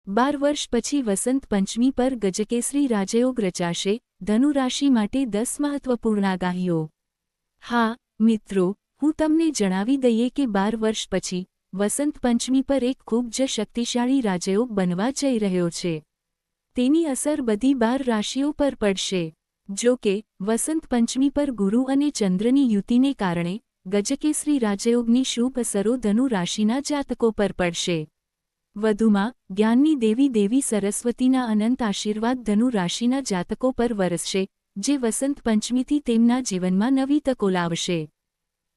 12 વર્ષ પછી વસંત પંચમી પર ગજકેસરી રાજયોગ રચાશે, ધનુ રાશિ માટે 10 મહત્વપૂર્ણ આગાહીઓ। હા મિત્રો, હું તમને જણાવી દઈએ કે 12 વર્ષ પછી વસંત પંચમી પર એક ખૂબ જ શક્તિશાળી રાજયોગ બનવા જઈ રહ્યો છે। તેની અસર બધી 12 રાશિઓ પર પડશે। જો કે વસંત પંચમી પર ગુરુ અને ચંદ્રની યુતિને કારણે ગજકેસરી રાજયોગની શુભ અસરો ધનુ રાશિના જાતકો પર પડશે। વધુમાં જ્ઞાનની દેવી સરસ્વતીના અનંત આશીર્વાદ ધનુ રાશિના જાતકો પર વરસશે, જે વસંત પંચમીથી તેમના જીવનમાં નવી તકો લાવશે।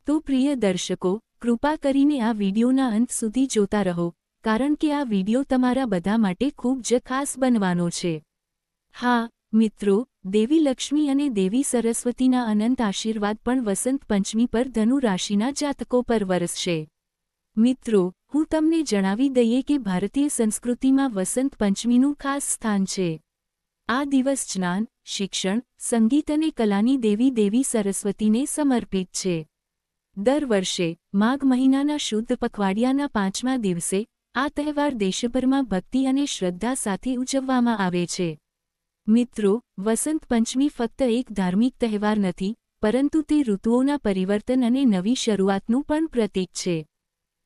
તો પ્રિય દર્શકો, કૃપા કરીને આ વિડિયોના અંત સુધી જોતા રહો, કારણ કે આ વિડિયો તમારા બધા માટે ખૂબ જ ખાસ બનવાનો છે। હા મિત્રો, દેવી લક્ષ્મી અને દેવી સરસ્વતીના અનંત આશીર્વાદ પણ વસંત પંચમી પર ધનુ રાશિના જાતકો પર વરસશે। મિત્રો, હું તમને જણાવી દઈએ કે ભારતીય સંસ્કૃતિમાં વસંત પંચમીનું ખાસ સ્થાન છે। આ દિવસ જ્ઞાન, શિક્ષણ, સંગીત અને કલાની દેવી સરસ્વતીને સમર્પિત છે। દર વર્ષે માઘ મહિનાના શુદ્ધ પખવાડિયાના 5મા દિવસે આ તહેવાર દેશભરમાં ભક્તિ અને શ્રદ્ધા સાથે ઉજવવામાં આવે છે। મિત્રો, વસંત પંચમી ફક્ત એક ધાર્મિક તહેવાર નથી, પરંતુ તે ઋતુઓના પરિવર્તન અને નવી શરૂઆતનું પણ પ્રતીક છે।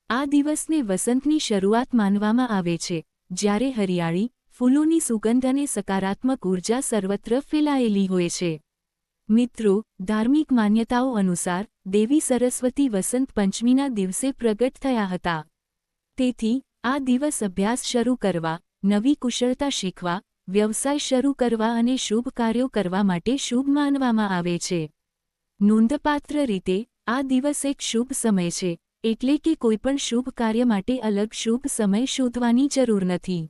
આ દિવસને વસંતની શરૂઆત માનવામાં આવે છે, જ્યારે હરિયાળી, ફૂલોની સુગંધ અને સકારાત્મક ઉર્જા સર્વત્ર ફેલાયેલી હોય છે। મિત્રો, ધાર્મિક માન્યતાઓ અનુસાર દેવી સરસ્વતી વસંત પંચમીના દિવસે પ્રગટ થયા હતા। તેથી આ દિવસ અભ્યાસ શરૂ કરવા, નવી કુશળતા શીખવા, વ્યવસાય શરૂ કરવા અને શુભ કાર્યો કરવા માટે શુભ માનવામાં આવે છે। નોંધપાત્ર રીતે આ દિવસ એક શુભ સમય છે, એટલે કે કોઈપણ શુભ કાર્ય માટે અલગ શુભ સમય શોધવાની જરૂર નથી।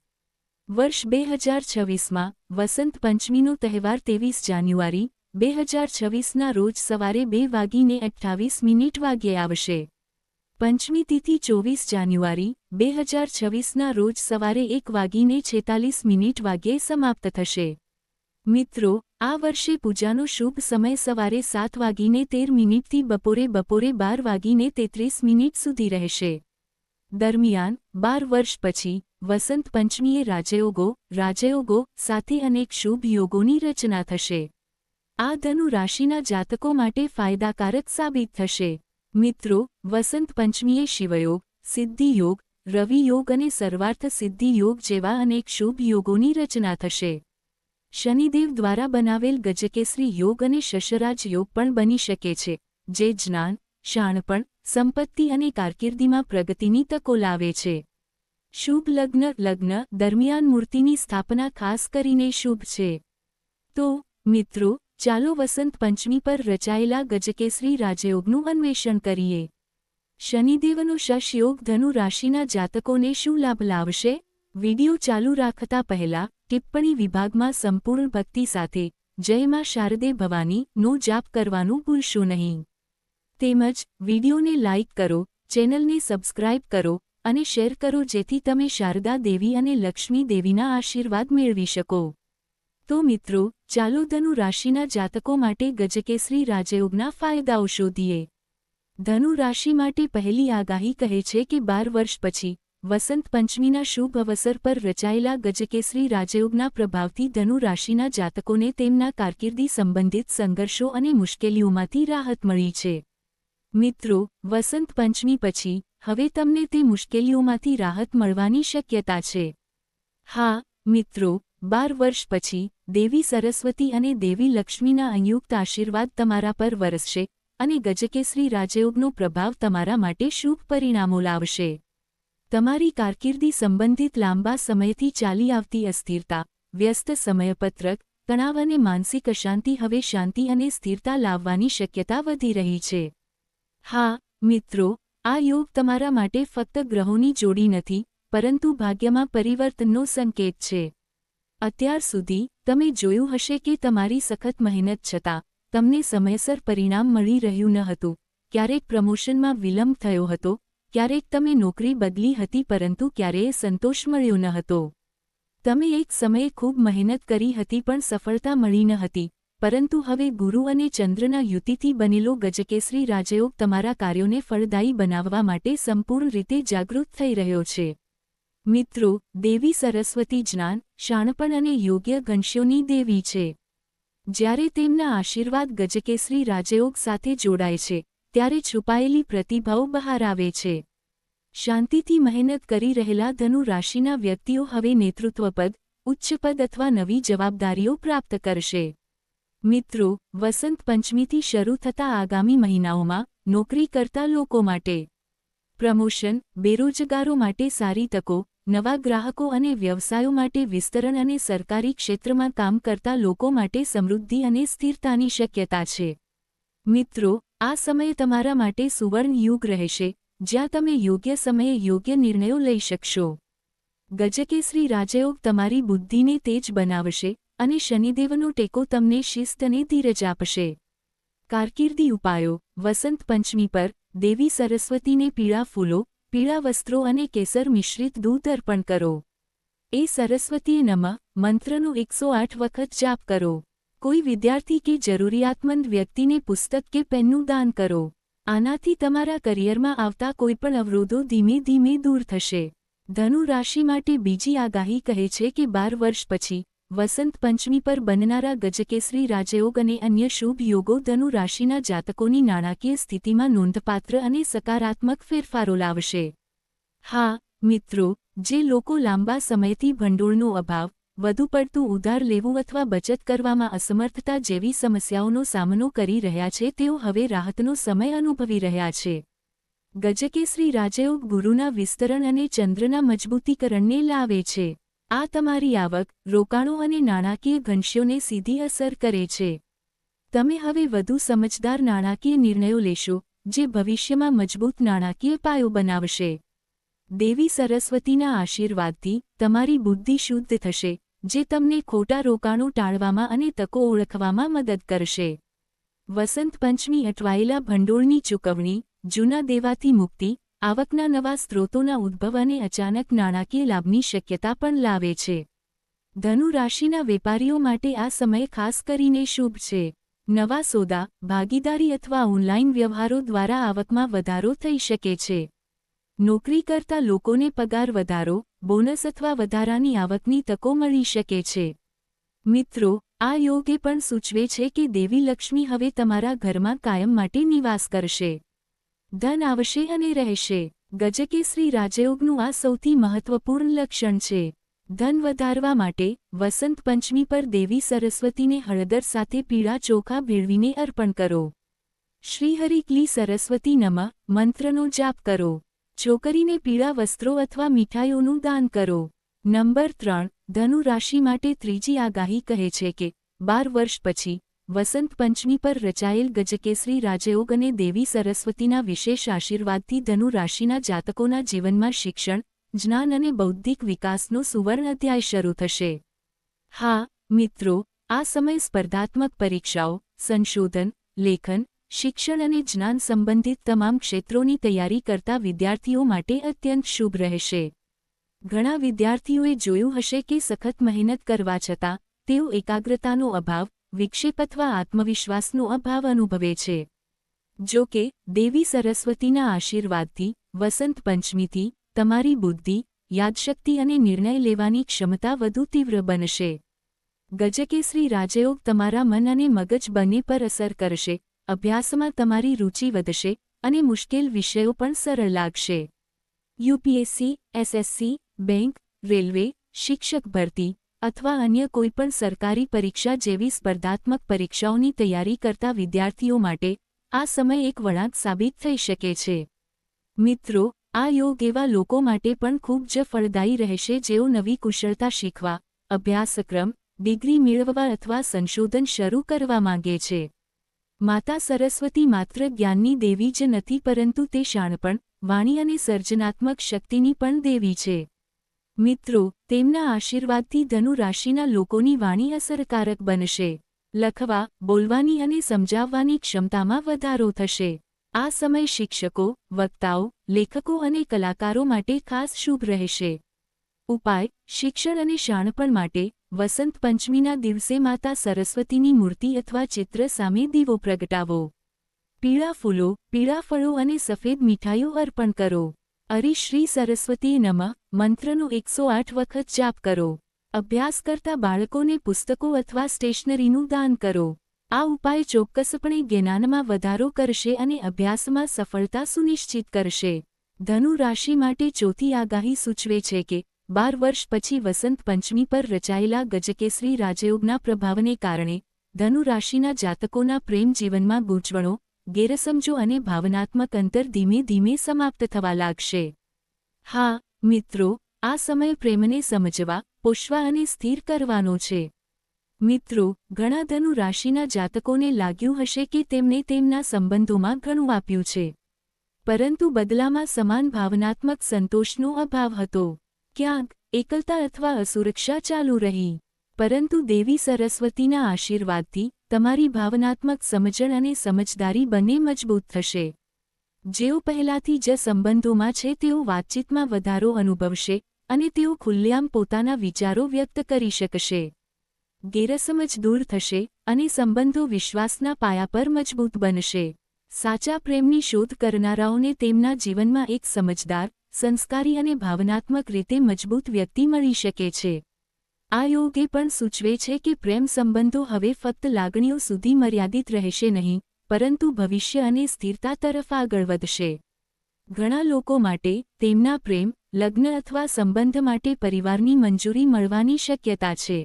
વર્ષ 2026માં વસંત પંચમીનો તહેવાર 23 જાન્યુઆરી 2026ના રોજ સવારે 2:28 વાગ્યે આવશે। પંચમી તિથિ 24 જાન્યુઆરી 2026ના રોજ સવારે 1:46 વાગ્યે સમાપ્ત થશે। મિત્રો, આ વર્ષે પૂજાનો શુભ સમય સવારે 7:13 થી બપોરે 12:33 સુધી રહેશે। દરમિયાન 12 વર્ષ પછી વસંત પંચમીએ રાજયોગો સાથે અનેક શુભ યોગોની રચના થશે। આ ધનુ રાશિના જાતકો માટે ફાયદાકારક સાબિત થશે। મિત્રો, વસંત પંચમીએ શિવયોગ, સિદ્ધિયોગ, રવિ યોગ અને સર્વાર્થ સિદ્ધિ યોગ જેવા અનેક શુભ યોગોની રચના થશે। શનિદેવ દ્વારા બનાવેલ ગજકેસરી યોગ અને શશરાજ યોગ પણ બની શકે છે, જે જ્ઞાન, શાણપણ, સંપત્તિ અને કારકિર્દીમાં પ્રગતિની તકો લાવે છે। શુભ લગ્ન દરમિયાન મૂર્તિની સ્થાપના ખાસ કરીને શુભ છે। તો મિત્રો, ચાલો વસંત પંચમી પર રચાયેલા ગજકેસરી રાજયોગનું અન્વેષણ કરીએ। શનિદેવનો શશ યોગ ધનુ રાશિના જાતકોને શું લાભ લાવશે? વિડિયો ચાલુ રાખતા પહેલા ટિપ્પણી વિભાગમાં સંપૂર્ણ ભક્તિ સાથે જય માં શારદે ભવાનીનો જાપ કરવાનું ભૂલશો નહીં। તેમજ વિડિયોને લાઇક કરો, ચેનલને સબસ્ક્રાઇબ કરો અને શેર કરો, જેથી તમે શારદા દેવી અને લક્ષ્મી દેવીના આશીર્વાદ મેળવી શકો। તો મિત્રો, ચાલો ધનુ રાશિના જાતકો માટે ગજકેસરી રાજયોગના ફાયદાઓ શોધીએ। ધનુ રાશિ માટે પહેલી આગાહી કહે છે કે 12 વર્ષ પછી વસંત પંચમીના શુભ અવસર પર રચાયેલા ગજકેસરી રાજયોગના પ્રભાવથી ધનુ રાશિના જાતકોને તેમના કારકિર્દી સંબંધિત સંઘર્ષો અને મુશ્કેલીઓમાંથી રાહત મળી છે। મિત્રો, વસંત પંચમી પછી હવે તમને તે મુશ્કેલીઓમાંથી રાહત મળવાની શક્યતા છે। હા મિત્રો, 12 વર્ષ પછી દેવી સરસ્વતી અને દેવી લક્ષ્મીના સંયુક્ત આશીર્વાદ તમારા પર વરસશે અને ગજકેસરી રાજયોગનો પ્રભાવ તમારા માટે શુભ પરિણામો લાવશે। તમારી કારકિર્દી સંબંધિત લાંબા સમયથી ચાલી આવતી અસ્થિરતા, વ્યસ્ત સમયપત્રક, તણાવ અને માનસિક અશાંતિ હવે શાંતિ અને સ્થિરતા લાવવાની શક્યતા વધી રહી છે। હા મિત્રો, આ યોગ તમારા માટે ફક્ત ગ્રહોની જોડી નથી, પરંતુ ભાગ્યમાં પરિવર્તનનો સંકેત છે। અત્યાર સુધી તમે જોયું હશે કે તમારી સખત મહેનત છતાં તમને સમયસર પરિણામ મળી રહ્યું ન હતું। ક્યારેક પ્રમોશનમાં વિલંબ થયો હતો, ક્યારેક તમે નોકરી બદલી હતી પરંતુ ક્યારેય સંતોષ મળ્યો ન હતો। તમે એક સમયે ખૂબ મહેનત કરી હતી પણ સફળતા મળી ન હતી, પરંતુ હવે ગુરુ અને ચંદ્રના યુતિથી બનેલો ગજકેસરી રાજયોગ તમારા કાર્યોને ફળદાયી બનાવવા માટે સંપૂર્ણ રીતે જાગૃત થઈ રહ્યો છે। મિત્રો, દેવી સરસ્વતી જ્ઞાન, શાણપણ અને યોગ્ય ગણશ્યોની દેવી છે. જ્યારે તેમના આશીર્વાદ ગજકેસરી રાજયોગ સાથે જોડાય છે, ત્યારે છુપાયેલી પ્રતિભાઓ બહાર આવે છે. શાંતિથી મહેનત કરી રહેલા ધનુ રાશિના વ્યક્તિઓ હવે નેતૃત્વપદ, ઉચ્ચપદ અથવા નવી જવાબદારીઓ પ્રાપ્ત કરશે. મિત્રો, વસંત પંચમીથી શરૂ થતા આગામી મહિનાઓમાં નોકરી કરતા લોકો માટે પ્રમોશન, બેરોજગારો માટે સારી તકો, નવા ગ્રાહકો અને વ્યવસાયો માટે વિસ્તરણ અને સરકારી ક્ષેત્રમાં કામ કરતા લોકો માટે સમૃદ્ધિ અને સ્થિરતાની શક્યતા છે. મિત્રો, આ સમય તમારા માટે સુવર્ણ યુગ રહેશે, જ્યાં તમે યોગ્ય સમયે યોગ્ય નિર્ણયો લઈ શકશો. ગજકેસરી રાજયોગ તમારી બુદ્ધિને તેજ બનાવશે અને શનિદેવનો ટેકો તમને શિસ્ત અને ધીરજ આપશે. કારકિર્દી ઉપાયો: વસંત પંચમી પર દેવી સરસ્વતીને પીળા ફૂલો, પીળા વસ્ત્રો અને કેસર મિશ્રિત દૂધ અર્પણ કરો. એ સરસ્વતીએ નમઃ મંત્રનો 108 વખત જાપ કરો. કોઈ વિદ્યાર્થી કે જરૂરિયાતમંદ વ્યક્તિને પુસ્તક કે પેનનું દાન કરો. આનાથી તમારા કરિયરમાં આવતા કોઈપણ અવરોધો ધીમે ધીમે દૂર થશે. ધનુ રાશિ માટે બીજી આગાહી કહે છે કે 12 વર્ષ પછી વસંત પંચમી પર બનનારા ગજકેસરી રાજયોગ અને અન્ય શુભ યોગો ધનુ રાશિના જાતકોની નાણાકીય સ્થિતિમાં નોંધપાત્ર અને સકારાત્મક ફેરફારો લાવશે. હા, મિત્રો, જે લોકો લાંબા સમયથી ભંડોળનો અભાવ, વધુ પડતું ઉધાર લેવું અથવા બચત કરવામાં અસમર્થતા જેવી સમસ્યાઓનો સામનો કરી રહ્યા છે, તેઓ હવે રાહતનો સમય અનુભવી રહ્યા છે. ગજકેસરી રાજયોગ ગુરુના વિસ્તરણ અને ચંદ્રના મજબૂતીકરણને લાવે છે. આ તમારી આવક, રોકાણો અને નાણાકીય ગણશ્યોને સીધી અસર કરે છે. તમે હવે વધુ સમજદાર નાણાકીય નિર્ણયો લેશો, જે ભવિષ્યમાં મજબૂત નાણાકીય પાયો બનાવશે. દેવી સરસ્વતીના આશીર્વાદથી તમારી બુદ્ધિ શુદ્ધ થશે, જે તમને ખોટા રોકાણો ટાળવામાં અને તકો ઓળખવામાં મદદ કરશે. વસંત પંચમી અટવાયેલા ભંડોળની ચૂકવણી, જૂના દેવાથી મુક્તિ, આવકના નવા સ્ત્રોતોના ઉદ્ભવ અને અચાનક નાણાકીય લાભની શક્યતા પણ લાવે છે. ધનુ રાશિના વેપારીઓ માટે આ સમય ખાસ કરીને શુભ છે. નવા સોદા, ભાગીદારી અથવા ઓનલાઈન વ્યવહારો દ્વારા આવકમાં વધારો થઈ શકે છે. નોકરી કરતા લોકોને પગાર વધારો, બોનસ અથવા વધારાની આવકની તકો મળી શકે છે. મિત્રો, આ યોગ એ પણ સૂચવે છે કે દેવી લક્ષ્મી હવે તમારા ઘરમાં કાયમ માટે નિવાસ કરશે. ધન આવશે અને રહેશે. ગજકેસરી રાજયોગનું આ સૌથી મહત્વપૂર્ણ લક્ષણ છે. ધન વધારવા માટે વસંત પંચમી પર દેવી સરસ્વતીને હળદર સાથે પીળા ચોખા ભેળવીને અર્પણ કરો. શ્રીહરિ ક્લી સરસ્વતી નમઃ મંત્રનો જાપ કરો. છોકરીને પીળા વસ્ત્રો અથવા મીઠાઈઓનું દાન કરો. નંબર 3. ધનુ રાશિ માટે ત્રીજી આગાહી કહે છે કે 12 વર્ષ પછી વસંત પંચમી પર રચાયેલ ગજકેસરી રાજયોગ અને દેવી સરસ્વતીના વિશેષ આશીર્વાદથી ધનુ રાશિના જાતકોના જીવનમાં શિક્ષણ, જ્ઞાન અને બૌદ્ધિક વિકાસનો સુવર્ણ અધ્યાય શરૂ થશે. હા, મિત્રો, આ સમય સ્પર્ધાત્મક પરીક્ષાઓ, સંશોધન, લેખન, શિક્ષણ અને જ્ઞાન સંબંધિત તમામ ક્ષેત્રોની તૈયારી કરતા વિદ્યાર્થીઓ માટે અત્યંત શુભ રહેશે. ઘણા વિદ્યાર્થીઓએ જોયું હશે કે સખત મહેનત કરવા છતાં તેઓ એકાગ્રતાનો અભાવ, વિક્ષેપ અથવા આત્મવિશ્વાસનો અભાવ અનુભવે છે. જો કે, દેવી સરસ્વતીના આશીર્વાદથી, વસંત પંચમીથી, તમારી બુદ્ધિ, યાદશક્તિ અને નિર્ણય લેવાની ક્ષમતા વધુ તીવ્ર બનશે. ગજકેસરી રાજયોગ તમારા મન અને મગજ બંને પર અસર કરશે, અભ્યાસમાં તમારી રુચિ વધશે અને મુશ્કેલ વિષયો પણ સરળ લાગશે. યુપીએસસી, એસએસસી, બેંક, રેલવે, શિક્ષક ભરતી અથવા અન્ય કોઈપણ સરકારી પરીક્ષા જેવી સ્પર્ધાત્મક પરીક્ષાઓની તૈયારી કરતા વિદ્યાર્થીઓ માટે આ સમય એક વળાંક સાબિત થઈ શકે છે. મિત્રો, આ યોગ એવા લોકો માટે પણ ખૂબ જ ફળદાયી રહેશે જેઓ નવી કુશળતા શીખવા, અભ્યાસક્રમ, ડિગ્રી મેળવવા અથવા સંશોધન શરૂ કરવા માંગે છે. માતા સરસ્વતી માત્ર જ્ઞાનની દેવી જ નથી પરંતુ તે શાણપણ, વાણી અને સર્જનાત્મક શક્તિની પણ દેવી છે. મિત્રો, તેમના આશીર્વાદથી ધનુ રાશિના લોકોની વાણી અસરકારક બનશે. લખવા, બોલવાની અને સમજાવવાની ક્ષમતામાં વધારો થશે. આ સમય શિક્ષકો, વક્તાઓ, લેખકો અને કલાકારો માટે ખાસ શુભ રહેશે. ઉપાય: શિક્ષણ અને શાણપણ માટે વસંત પંચમીના દિવસે માતા સરસ્વતીની મૂર્તિ અથવા ચિત્ર સામે દીવો પ્રગટાવો. પીળા ફૂલો, પીળા ફળો અને સફેદ મીઠાઈઓ અર્પણ કરો. અરિ શ્રી સરસ્વતી નમઃ મંત્રનો 108 વખત જાપ કરો. અભ્યાસ કરતા બાળકોને પુસ્તકો અથવા સ્ટેશનરીનું દાન કરો. આ ઉપાય ચોક્કસપણે જ્ઞાનમાં વધારો કરશે અને અભ્યાસમાં સફળતા સુનિશ્ચિત કરશે. ધનુ રાશિ માટે ચોથી આગાહી સૂચવે છે કે 12 વર્ષ પછી વસંત પંચમી પર રચાયેલા ગજકેસરી રાજયોગના પ્રભાવને કારણે ધનુ રાશિના જાતકોના પ્રેમ જીવનમાં ગૂંચવણો, ગેરસમજો અને ભાવનાત્મક અંતર ધીમે ધીમે સમાપ્ત થવા લાગશે. હા મિત્રો, આ સમય પ્રેમને સમજવા, પોષવા અને સ્થિર કરવાનો છે. મિત્રો, ઘણા ધનુ રાશિના જાતકોને લાગ્યું હશે કે તેમને તેમના સંબંધોમાં ઘણું આપ્યું છે, પરંતુ બદલામાં સમાન ભાવનાત્મક સંતોષનો અભાવ હતો. ક્યાંક એકલતા અથવા અસુરક્ષા ચાલુ રહી. પરંતુ દેવી સરસ્વતીના આશીર્વાદથી તમારી ભાવનાત્મક સમજણ અને સમજદારી બંને મજબૂત થશે. જેઓ પહેલાથી જ સંબંધોમાં છે તેઓ વાતચીતમાં વધારો અનુભવશે અને તેઓ ખુલ્લેઆમ પોતાના વિચારો વ્યક્ત કરી શકશે. ગેરસમજ દૂર થશે અને સંબંધો વિશ્વાસના પાયા પર મજબૂત બનશે. સાચા પ્રેમની શોધ કરનારાઓને તેમના જીવનમાં એક સમજદાર, સંસ્કારી અને ભાવનાત્મક રીતે મજબૂત વ્યક્તિ મળી શકે છે. આ યોગ એ પણ સૂચવે છે કે પ્રેમ સંબંધો હવે ફક્ત લાગણીઓ સુધી મર્યાદિત રહેશે નહીં, પરંતુ ભવિષ્ય અને સ્થિરતા તરફ આગળ વધશે. ઘણા લોકો માટે તેમના પ્રેમ, લગ્ન અથવા સંબંધ માટે પરિવારની મંજૂરી મળવાની શક્યતા છે.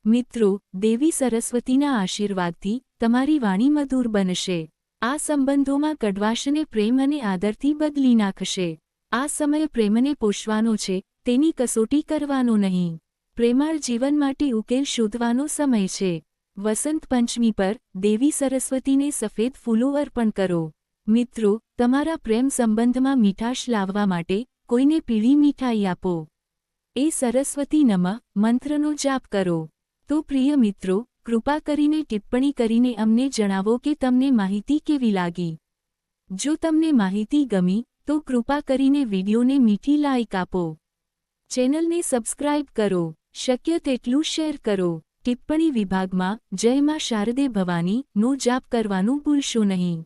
મિત્રો, દેવી સરસ્વતીના આશીર્વાદથી તમારી વાણી મધુર બનશે. આ સંબંધોમાં કડવાશને પ્રેમ અને આદરથી બદલી નાખશે. આ સમય પ્રેમને પોષવાનો છે, તેની કસોટી કરવાનો નહીં. પ્રેમાળ જીવન માટે ઉકેલ શોધવાનો સમય છે. વસંત પંચમી પર દેવી સરસ્વતીને સફેદ ફૂલો અર્પણ કરો. મિત્રો, તમારા પ્રેમ સંબંધમાં મીઠાશ લાવવા માટે કોઈને પીળી મીઠાઈ આપો. એ સરસ્વતી નમઃ મંત્રનો જાપ કરો. તો પ્રિય મિત્રો, કૃપા કરીને ટિપ્પણી કરીને અમને જણાવો કે તમને માહિતી કેવી લાગી. જો તમને માહિતી ગમી તો કૃપા કરીને વિડીયોને મીઠી લાઇક આપો. ચેનલને સબસ્ક્રાઇબ કરો. શક્ય તેટલું શેર કરો. ટિપ્પણી વિભાગમાં જય માં શારદે ભવાની નો જાપ કરવાનું ભૂલશો નહીં.